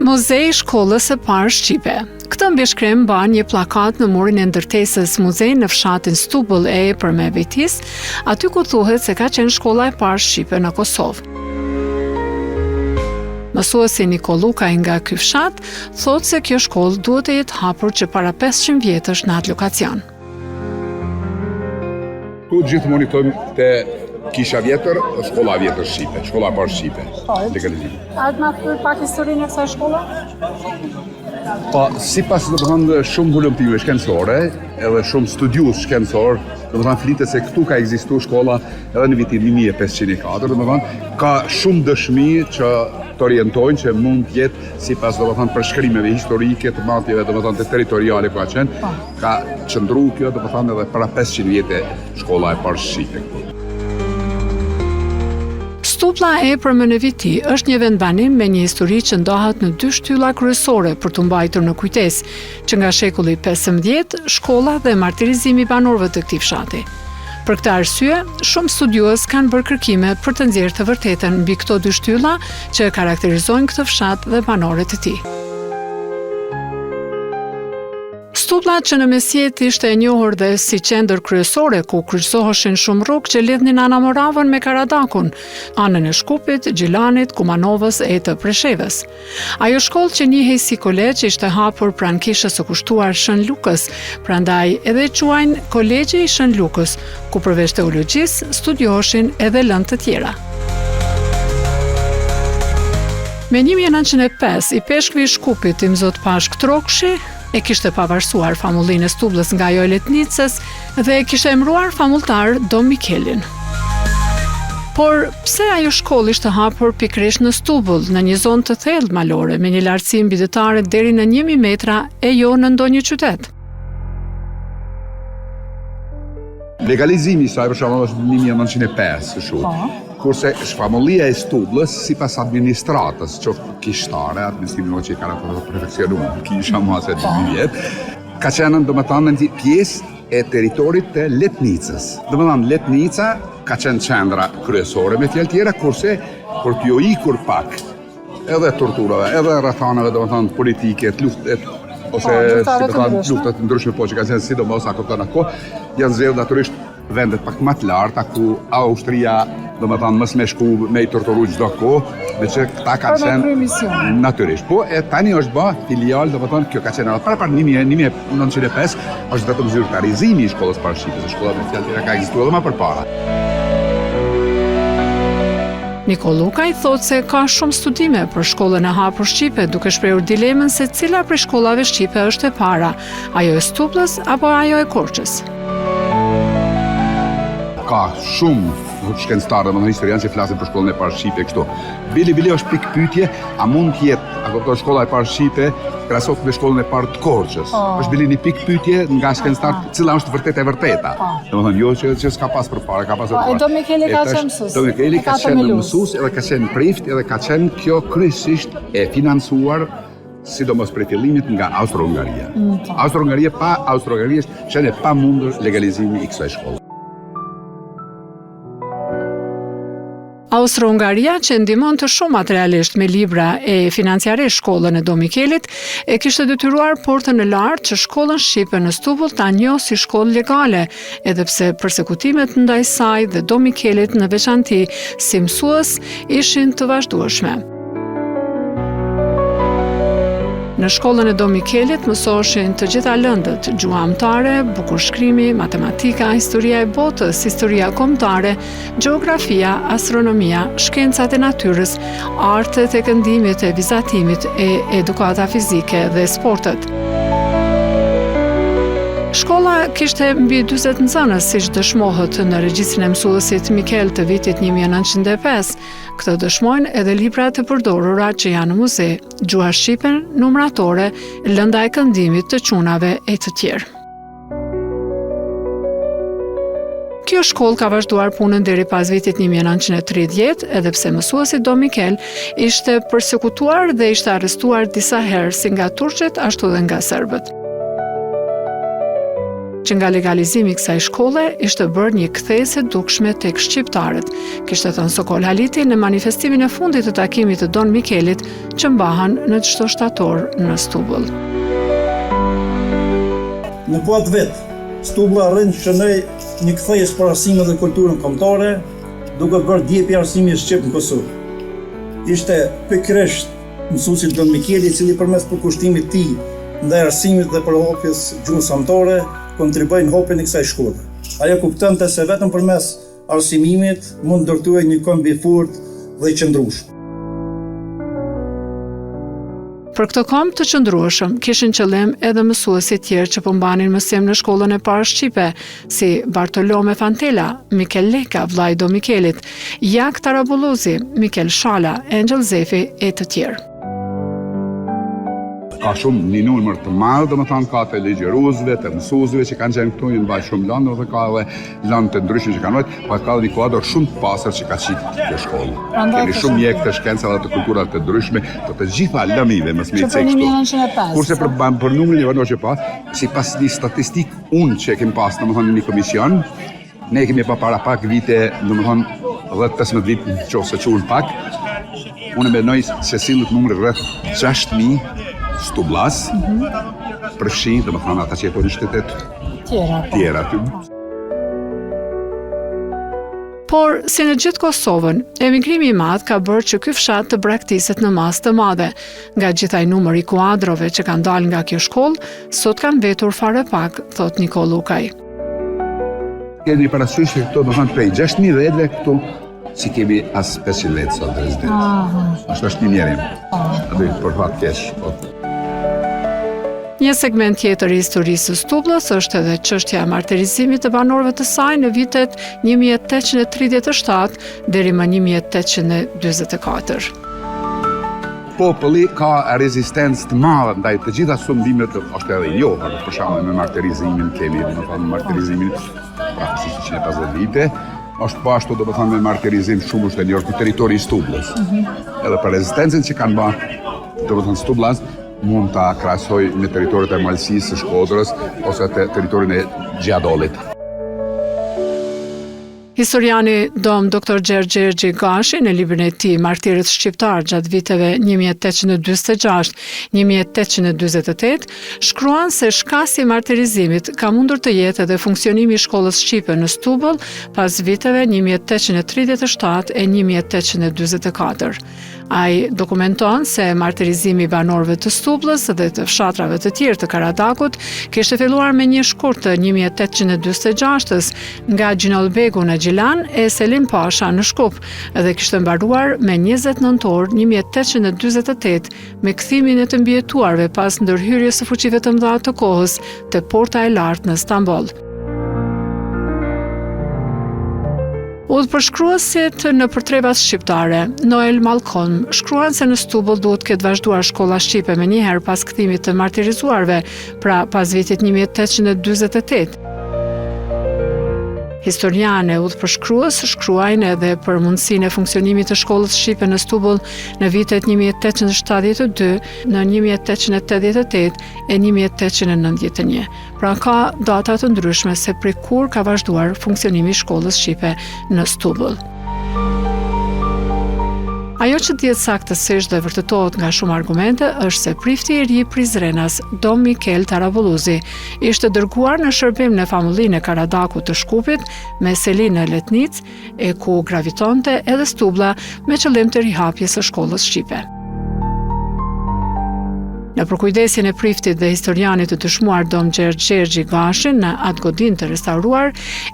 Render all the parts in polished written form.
Muzej i shkollës së parë shqipe. Këtë mbishkrim mban një plakat në murin e ndërtesës muzej në fshatin Stubull e epërm e Vitis, aty ku thuhet se ka qenë shkolla e parë shqipe në Kosovë. Mësuesi Niko Lukaj nga ky fshat thotë se kjo shkollë duhet të jetë hapur që para 500 vjetësh në atë lokacion. Tu gjithë monitojmë të kisha vjetër, shkolla vjetër shqipe, shkolla parë shqipe. Legalizimi. A të ma thyrë pak historinë e kësaj shkolla? Po, sipas shumë volontive shkencore, edhe shumë studius shkencor, flitet se këtu ka ekzistuar shkolla edhe në vitin 1504, ka shumë dëshmi që të orientojnë që mund të jetë sipas përshkrimeve historike të matjeve të territoriale ku ka qenë, ka qëndru kjo edhe para 500 vjetë shkolla e parë shqipe. Stuplla e epërm në Viti është një vendbanim me një histori që ndahet në 2 shtylla kryesore për të mbajtur në kujtesë, që nga shekulli 15 shkolla dhe martirizimi i banorëve të këtij fshati. Për këtë arsye, shumë studiues kanë bërë kërkime për të nxjerrë të vërtetën mbi këto 2 shtylla që karakterizojnë këtë fshat dhe banorët e tij. Stuplla që në mesjet ishte e njohur dhe si qendër kryesore ku kryqëzoheshin shumë rrugë që lidhnin Anamoravën me Karadakun, anën e Shkupit, Gjilanit, Kumanovës e të Preshevës. Ajo shkollë që njihej si kolegj ishte hapur pranë kishës së kushtuar Shën Lukës, prandaj edhe quajnë Kolegji i Shën Lukës, ku përveç teologjisë studioheshin edhe lëndë të tjera. Me 1905, i peshkvi i Shkupit Imzot Pashk Trokshi e kishte pavarësuar famullinë e Stublës nga ajo e Letnicës dhe e kishte emëruar famultar Dom Mikelin. Por pse ajo shkollë ishte hapur pikërisht në Stubull, në një zonë të thellë malore, me një lartësi mbijetare deri në 1000 metra e jo në ndonjë qytet? Legalizimi i saj për shembull është në 1905 kështu. Kurse famullia e Stublës sipas administratës, qoftë kishtare, administrimi që ka perfeksionuar kisha më se 2 vjet, ka qenë domethënë pjesë e territorit të Letnicës. Domethënë Letnica ka qenë qendra kryesore me fjalë tjera, kurse për t'ju ikur pak edhe torturave, edhe rrethanave domethënë politike, luftat të ndryshme që ka qenë sidomos janë zgjedhur natyrisht vendet pak më të larta ku Austria domethënë mos më shku me i torturu çdo kohë, me që këta kanë qenë natyrisht. Po e tani është bë filial, domethënë kjo ka qenë para 1905 është vetëm zyrtarizimi i shkollës parë shqipe, shkolla me fjalë tjera ka ekzistuar edhe më përpara. Niko Lukaj thotë se ka shumë studime për shkollën e hapur shqipe, duke shprehur dilemën se cila prej shkollave shqipe është e para, ajo e Stublës apo ajo e Korçës. Ka shumë shkencëtarë dhe historianë që flasin për shkollën e parë shqipe kështu. Bili është pikë pyetje, a mund të jetë apo shkolla e parë shqipe krahasohet me shkollën e parë të Korçës? Është bili një pikë pyetje nga shkencëtarë, cila është vërtet e vërteta. Domethënë jo që s'ka pas përpara, ka pas përpara. Do Mikeli ka qenë mësues. Do Mikeli ka qenë mësues edhe ka qenë prift edhe ka qenë kjo kryesisht e financuar sidomos prej fillimit nga Austro-Hungaria. Austro-Hungaria pa Austro-Hungaria është qenë e pamundur legalizimi i kësaj shkolle. Austro-Hungaria, që ndihmonte shumë materialisht me libra e financiarisht shkollën e Dom Mikelit, e kishte detyruar portën e lartë që shkollën shqipe në Stubull ta njohë si shkollë legale, edhe pse përsekutimet ndaj saj dhe Dom Mikelit në veçanti si mësues ishin të vazhdueshme. Në shkollën e Dom Mikelit mësoheshin të gjitha lëndët, gjuha amtare, bukurshkrimi, matematika, historia e botës, historia kombëtare, gjeografia, astronomia, shkencat e natyrës, artet e këndimit e vizatimit e edukata fizike dhe sportet. Shkolla kishte mbi 40 nxënës, siç dëshmohet në regjistrin e mësuesit Mikel të vitit 1905. Këtë dëshmojnë edhe librat e përdorura që janë në muze, gjuha shqipe, numratore, lënda e këndimit të çunave e të tjerë. Kjo shkollë ka vazhduar punën deri pas vitit 1930, edhe pse mësuesi Dom Mikel ishte përsekutuar dhe ishte arrestuar disa herë si nga turqet ashtu dhe nga serbët. që nga legalizimi i kësaj shkolle ishte bërë një kthesë e dukshme tek shqiptarët, kishte thënë Sokol Haliti në manifestimin e fundit të takimit të Don Mikelit që mbahen në çdo shtator në Stubull. Në kuat vetë, Stubull arrin të shënoj një kthejës për arsimit dhe kulturën kombëtare, duke bërë djepje arsimi shqip në Kosovë. Ishte pikërisht mësuesi Don Mikeli, i cili përmes përkushtimit të tij ndaj arsimit dhe përhapjes gjuhës amtore, kontriboi në hapjen e kësaj shkolle. Ajo kuptonte se vetëm përmes arsimimit mund ndërtuaj një komb i fortë dhe i qëndrueshëm. Për këtë komb të qëndrueshëm kishin qëllim edhe mësuesit tjerë që përmbanin mësim në shkollën e parë shqipe, si Bartolome Fantela, Mikel Leka, vllai Do Mikelit, Jak Tarabullozi, Mikel Shala, Angel Zefi e të tjerë. Ka shumë një numër të madh, domethënë ka të ligjëruzëve, të mësuesve që kanë qenë këtu, janë mbaj shumë lëndë dhe ka edhe lëndë të ndryshme që kanë qenë, po ka edhe një kuadër shumë të pastër që ka qenë kjo shkollë. Kemi shumë mjek të shkencave dhe të kulturave të ndryshme, të gjitha lëmive më së miri se kështu. Kurse për numrin e banorëve që pas, sipas një statistik unë që kemi pas, domethënë në një komision, ne kemi pa para pak vite, domethënë 10-15 vite nëse quhen pak, unë mendoj se sillet numri rreth 6000 Stublas, përfshi, dhe më thënë ata që jetojnë në shtetet tjera. Por, si në gjithë Kosovën, emigrimi i madh ka bërë që ky fshat të braktiset në masë të madhe. Nga gjithaj numër i kuadrove që kanë dalë nga kjo shkollë, sot kanë vetur fare pak, thot Nikol Lukaj. Keni parasysh që këto, do thënë, prej 6.000 vedve këtu, si kemi as 500 vetë sot rezidentë. Ashtu është një mjerim. Atë për fat keq. Një segment tjetër i historisë së Stubullës është edhe çështja e martirizimit të banorëve të saj në vitet 1837 deri më 1844. Populli ka rezistencë të madhe ndaj të gjitha sumbimet, është edhe i njohur, për shembull me martirizimin kemi, domethënë martirizimin praktikisht 150 vite. Është po ashtu domethënë me martirizim shumë është e njohur në territori i Stubullës. Edhe për rezistencën që kanë bërë, domethënë Stubullas mund ta krahasoj me territorit e Malësisë, së Shkodrës ose të territorin e Gjadollit. Historiani dom Dr. Gjergji Gashi në librin e tij Martirët shqiptar gjatë viteve 1846-1848 shkruan se shkasi i martirizimit ka mundur të jetë edhe funksionimi i shkollës shqipe në Stubull pas viteve 1837 e 1844. Ai dokumenton se martirizimi i banorëve të Stubullës dhe të fshatrave të tjerë të Karadakut kishte filluar me një shkurt të 1846-s nga Gjinolbegu në Gjilan e Selim Pasha në Shkup dhe kishte mbaruar me 20 nëntor 1848 me kthimin e të mbijetuarve pas ndërhyrjes së fuqive të mëdha të kohës te Porta e Lartë në Stamboll. Udhëpërshkruesit në përtrebas shqiptare, Noel Malcolm, shkruan se në Stubull duhet ketë vazhduar shkolla shqipe me njëherë pas kthimit të martirizuarve, pra pas vitit 1848. Historianë e udhëpërshkrues shkruajnë edhe për mundësinë e funksionimit të shkollës shqipe në Stubull në vitet 1872, në 1888 e 1891. Pra ka data të ndryshme se prej kur ka vazhduar funksionimi i shkollës shqipe në Stubull. Ajo që dihet saktësisht dhe vërtetohet nga shumë argumente është se prifti i ri i Prizrenas, Dom Mikel Tarabullozi, ishte dërguar në shërbim në famullinë e Karadakut të Shkupit me Selinë në Letnicë, e ku gravitonte edhe Stubulla me qëllim të rihapjes së shkollës shqipe. Në përkujdesin e priftit dhe historianit të dëshmuar Dom Gjergji Gashin në atë godin të restauruar,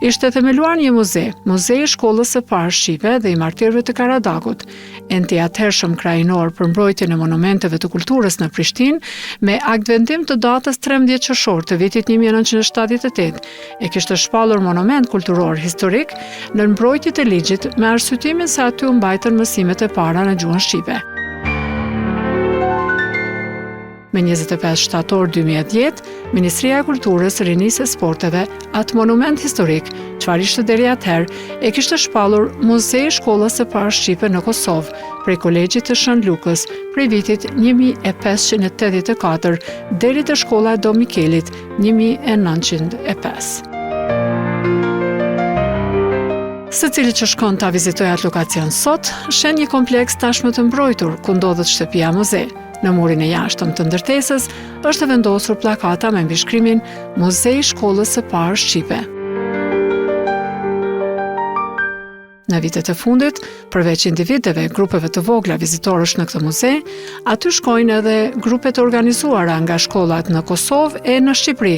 ishte themeluar një muze, muzei i shkollës së parë shqipe dhe i martirëve të Karadakut, enti atëhershëm krajinor për mbrojtjen e monumenteve të kulturës në Prishtinë, me aktvendim të datës 13 qershor të vitit 1978, e kishte shpallur monument kulturor historik në mbrojtje të ligjit me arsyetimin se aty u mbajtën mësimet e para në gjuhën shqipe. Me 25 shtator 2010, Ministria e Kulturës, Rinisë e Sporteve, atë monument historik, çfarë ishte deri atëherë, e kishte shpallur Muzei i Shkollës së Parë Shqipe në Kosovë, prej Kolegjit të Shën Lukës, prej vitit 1584 deri te Shkolla e Do Mikelit 1905. Secili që shkon ta vizitojë atë lokacion sot, shen një kompleks tashmë të mbrojtur, ku ndodhet shtëpia muze. Në murin e jashtëm të ndërtesës është vendosur pllakata me mbishkrimin Muzei i Shkollës së Parë Shqipe. Në vitet e fundit, përveç individëve, grupeve të vogla vizitorësh në këtë muze, aty shkojnë edhe grupe të organizuara nga shkollat në Kosovë e në Shqipëri,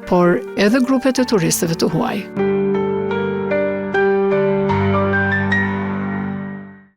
por edhe grupe të turistëve të huaj.